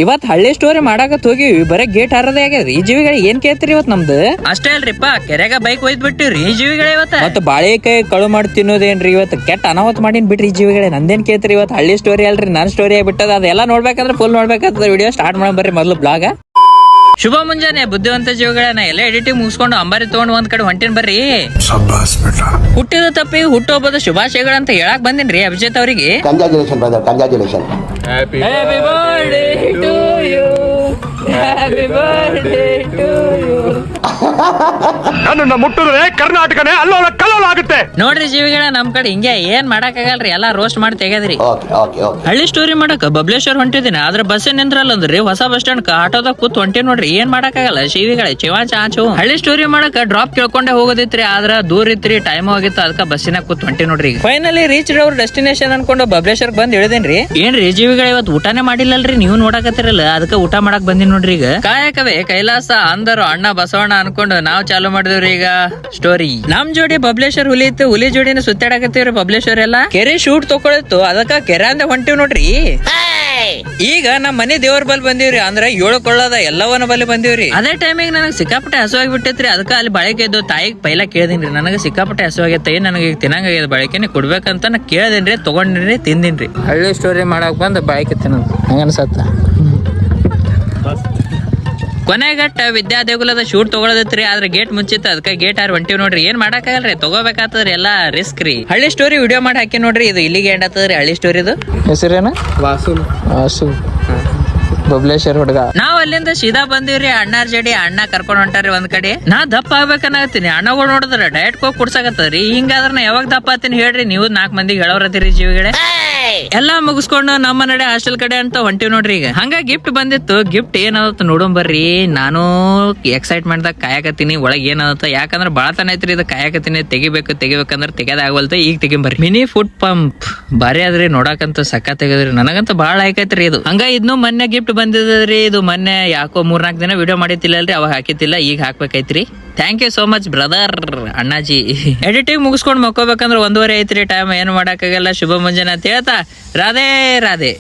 ಇವತ್ ಹಳ್ಳಿ ಸ್ಟೋರಿ ಮಾಡಾಕತ್ ಹೋಗಿವಿ, ಬರೇ ಗೇಟ್ ಹಾರದೇ ಆಗ್ಯದ್ರಿ. ಈ ಜೀವಿಗಳ ಏನ್ ಕೇಳ್ತೀರಿ ಇವತ್ ನಮ್ದು? ಅಷ್ಟೇ ಅಲ್ರಿಪ್ಪ, ಕೆರೆಗ ಬೈಕ್ ಒಯ್ದ್ ಬಿಟ್ಟಿವ್ರಿ ಈ ಜೀವಿಗಳ ಇವತ್ತ. ಮತ್ತ ಬಾಳೆಕಾಯಿ ಕಳು ಮಾಡಿ ತಿನ್ನೋದೇನ್ರಿ ಇವತ್ತು? ಕೆಟ್ಟ ಅನಾಹುತ ಮಾಡಿನ್ ಬಿಡ್ರಿ ಈ ಜೀವಿಗಳೇ. ನಂದೇನ್ ಕೇಳ್ತೀರಿ ಇವತ್ತು? ಹಳ್ಳಿ ಸ್ಟೋರಿ ಅಲ್ರಿ, ನನ್ ಸ್ಟೋರಿ ಆಗ್ಬಿಟ್ಟದ. ಅದೆಲ್ಲ ನೋಡ್ಬೇಕಂದ್ರೆ ಫುಲ್ ನೋಡ್ಬೇಕಾಗ್ತದ. ವಿಡಿಯೋ ಸ್ಟಾರ್ಟ್ ಮಾಡಿ ಬರ್ರಿ ಮೊದ್ಲು ಬ್ಲಾಗ. ಶುಭ ಮುಂಜಾನೆ ಬುದ್ಧಿವಂತ ಜೀವಿಗಳನ್ನ ಎಲ್ಲ ಎಡಿಟಿಂಗ್ ಮುಗಿಸ್ಕೊಂಡು ಅಂಬಾರಿ ತಗೊಂಡು ಒಂದ್ ಕಡೆ ಹೊಂಟಿನ್ ಬರ್ರಿ. ಹುಟ್ಟಿದ ತಪ್ಪಿಗೆ ಹುಟ್ಟುಹಬ್ಬದ ಶುಭಾಶಯಗಳಂತ ಹೇಳಕ್ ಬಂದಿನ್ರಿ ಅಭಿಜಿತ್ ಅವರಿಗೆ. Congratulation brother, congratulation. Happy birthday to you. Happy birthday to you. ನನ್ನನ್ನ ಮುಟ್ಟಿದ್ರೆ ಕರ್ನಾಟಕನೇ ಅಲ್ಲೋಲ ಕಲ್ಲೋಲ ಆಗುತ್ತೆ. ನೋಡ್ರಿ ಜೀವಿಗಳ, ನಮ್ ಕಡೆ ಹಿಂಗೆ ಏನ್ ಮಾಡಕ್ ಆಗಲ್ರಿ, ಎಲ್ಲಾ ರೋಸ್ಟ್ ಮಾಡಿ ತೆಗೆದ್ರಿ. ಹಳ್ಳಿ ಸ್ಟೋರಿ ಮಾಡಕ್ ಬಬ್ಲೇಶ್ವರ್ ಹೊಂಟಿದ್ದೀನಿ, ಆದ್ರ ಬಸ್ ನಿಂದ್ರಲ್ಲ ಅಂದ್ರಿ ಹೊಸ ಬಸ್ ಸ್ಟ್ಯಾಂಡ್ ಆಟೋದಾಗ ಕೂತ್ ಹೊಂಟಿ ನೋಡ್ರಿ. ಏನ್ ಮಾಡಕ್ ಆಗಲ್ಲ ಜೀವಿಗಳೇ, ಚಿವಾಚಾಚು. ಹಳ್ಳಿ ಸ್ಟೋರಿ ಮಾಡಕ್ ಡ್ರಾಪ್ ಕೇಳ್ಕೊಂಡೆ ಹೋಗೋದಿತ್ರಿ, ಆದ್ರ ದೂರ ಇತ್ರಿ, ಟೈಮ್ ಹೋಗಿತ್ತು, ಅದಕ್ಕ ಬಸ್ಸಿನಾಗ ಕೂತ್ ಹೊಂಟಿ ನೋಡ್ರಿ. ಫೈನಲಿ ರೀಚ್ ಅವ್ರ ಡೆಸ್ಟಿನೇಷನ್ ಅನ್ಕೊಂಡು ಬಬ್ಲೇಶ್ವರ್ ಬಂದ್ ಇಳಿದೇನ್ರಿ. ಏನ್ರಿ ಜೀವಿಗಳ ಇವತ್ತು ಊಟನೇ ಮಾಡಿಲ್ಲಲ್ರಿ, ನೀವು ನೋಡಕತ್ತಿರಲ್ಲ, ಅದಕ್ಕ ಊಟ ಮಾಡಕ್ ಬಂದಿನ್ ನೋಡ್ರಿ. ಈಗ ಕಾಯಕವೇ ಕೈಲಾಸ ಅಂದರು ಅಣ್ಣ ಬಸವಣ್ಣ ಅನ್ಕೊಂಡು ನಾವ್ ಚಾಲು ಮಾಡಿದ್ರಿ ಈಗ ಸ್ಟೋರಿ. ನಮ್ ಜೋಡಿ ಬಬ್ಲೇಶ್ವರ್ ಹುಲಿ ಇತ್ತು, ಹುಲಿ ಜೋಡಿನ ಸುತ್ತಾಡಕತ್ತೀವ್ರಿ ಬಬ್ಲೇಶ್ವರ್ ಎಲ್ಲ. ಕೆರೆ ಶೂಟ್ ತಕೊಳಿತ್ತು, ಅದಕ್ಕ ಕೆರೆ ಅಂದ ಹೊಂಟಿವ್ ನೋಡ್ರಿ. ಈಗ ನಮ್ ಮನೆ ದೇವ್ರ ಬಲ್ ಬಂದಿವ್ರಿ, ಅಂದ್ರ 7 ಕೊಳ್ಳದ ಎಲ್ಲವನ್ನ ಬಲ್ಲಿ ಬಂದಿವ್ರಿ. ಅದೇ ಟೈಮಿಗೆ ನನಗೆ ಸಿಕ್ಕಾಪಟ್ಟೆ ಹಸುವಾಗಿ ಬಿಟ್ಟೈತ್ರಿ, ಅದಕ್ಕ ಅಲ್ಲಿ ಬಾಳಿಕೆ ಇದ್ದು ತಾಯಿಗ್ ಪೈಲ ಕೇಳ್ದಿನ್ರಿ. ನನಗೆ ಸಿಕ್ಕಾಪಟ್ಟೆ ಹಸುವಾಗೈತೆ, ನನಗೆ ಈಗ ತಿನ್ನಂಗಾಗ್ಯದ, ಬಾಳಿಕೆನೆ ಕೊಡ್ಬೇಕಂತ ನಾ ಕೇಳ್ದೇನ್ರಿ, ತಗೊಂಡಿನ್ರಿ, ತಿಂದಿನ್ರಿ. ಹಳ್ಳಿ ಸ್ಟೋರಿ ಮಾಡಕ್ ಬಂದ್ ಬಾಳಿಕೆ ತಿನ್ನೋದು ಹಂಗನ್ಸತ್ತ. ಕೊನೆಗಟ್ಟ ವಿದ್ಯಾ ದೇಗುಲದ ಶೂಟ್ ತಗೊಳದತ್ರಿ, ಆದ್ರೆ ಗೇಟ್ ಮುಚ್ಚಿತ್ತು, ಅದಕ್ಕೆ ಗೇಟ್ ಹಾರಿ ಹೊಂಟಿವ್ ನೋಡ್ರಿ. ಏನ್ ಮಾಡಕ್ಕಾಗಲ್ರಿ, ತಗೋಬೇಕಾಗ್ತದ್ರಿ, ಎಲ್ಲಾ ರಿಸ್ಕ್ ರೀ. ಹಳ್ಳಿ ಸ್ಟೋರಿ ವಿಡಿಯೋ ಮಾಡಿ ಹಾಕಿ ನೋಡ್ರಿ. ಇದು ಇಲ್ಲಿಗೆ ಎಂಡ್ ಆಗ್ತದ್ರಿ ಹಳ್ಳಿ ಸ್ಟೋರಿದು. ಹೆಸರೇನ? ವಾಸು ಬಬ್ಲೇಶ್ವರ್ ಹುಡುಗ. ನಾವ್ ಅಲ್ಲಿಂದ ಸೀದಾ ಬಂದಿವ್ರಿ ಅಣ್ಣಾರ್ ಜಡಿ. ಅಣ್ಣ ಕರ್ಕೊಂಡ್ ಹೊಂಟಾರಿ ಒಂದ್ ಕಡೆ. ನಾ ದಪ್ಪ ಆಗ್ಬೇಕನ್ನತ್ತೀನಿ, ಅಣ್ಣಗಳು ನೋಡಿದ್ರ ಡಯಟ್ ಹೋಗಿ ಕುಡ್ಸಾಕತ್ತದ್ರಿ. ಹಿಂಗಾದ್ರ ನಾ ಯಾವಾಗ ದಪ್ಪ ಆತೀನಿ ಹೇಳ್ರಿ ನೀವು? 4 ಮಂದಿಗೆ ಹೇಳೋರತ್ತೀರಿ ಜೀವಿಗಳೇ. ಎಲ್ಲಾ ಮುಗಿಸ್ಕೊಂಡು ನಮ್ಮ ನಡೆ ಹಾಸ್ಟೆಲ್ ಕಡೆ ಅಂತ ಹೊಂಟಿವ್ ನೋಡ್ರಿ. ಈಗ ಹಂಗ ಗಿಫ್ಟ್ ಬಂದಿತ್ತು, ಗಿಫ್ಟ್ ಏನಾದತ್ತ ನೋಡೋಣ ಬರ್ರಿ. ನಾನು ಎಕ್ಸೈಟ್ಮೆಂಟ್ ದಾಗ ಕಾಯಕತ್ತೀನಿ ಒಳಗ್ ಏನಾದತ್ತ, ಯಾಕಂದ್ರ ಬಾಳತನ ಐತ್ರಿ ಇದು ಕಾಯಕತ್ತೀನಿ. ತೆಗಿಬೇಕಂದ್ರ ತೆಗೆದ ಆಗವಲ್ತ, ಈಗ ತೆಗಿಂಬರ್ರಿ. ಮಿನಿ ಫುಡ್ ಪಂಪ್ ಬಾರಿ ಆದ್ರಿ, ನೋಡಕಂತ ಸಕ್ಕ ತೆಗದ್ರಿ. ನನಗಂತ ಬಾಳ ಆಯ್ಕೈತ್ರಿ ಇದು. ಹಂಗ ಇದ್ನು ಮೊನ್ನೆ ಗಿಫ್ಟ್ ಬಂದಿದ್ರಿ. ಇದು ಮೊನ್ನೆ ಯಾಕೋ 3-4 ದಿನ ವಿಡಿಯೋ ಮಾಡಿತ್ತಿಲ್ಲಲ್ರಿ, ಅವಾಗ ಹಾಕಿತ್ತಿಲ್ಲ, ಈಗ ಹಾಕ್ಬೇಕೈತ್ರಿ. Thank you so much brother ಅಣ್ಣಾಜಿ. ಎಡಿಟಿಂಗ್ ಮುಗಿಸ್ಕೊಂಡ್ ಮಕ್ಕೋಬೇಕಂದ್ರ 1:30 ಐತ್ರಿ ಟೈಮ್. ಏನ್ ಮಾಡಕ್ಕಾಗಲ್ಲ. ಶುಭ ಮುಂಜಾನೆ ಅಂತ ಹೇಳ್ತಾ ರಾಧೇ ರಾಧೆ.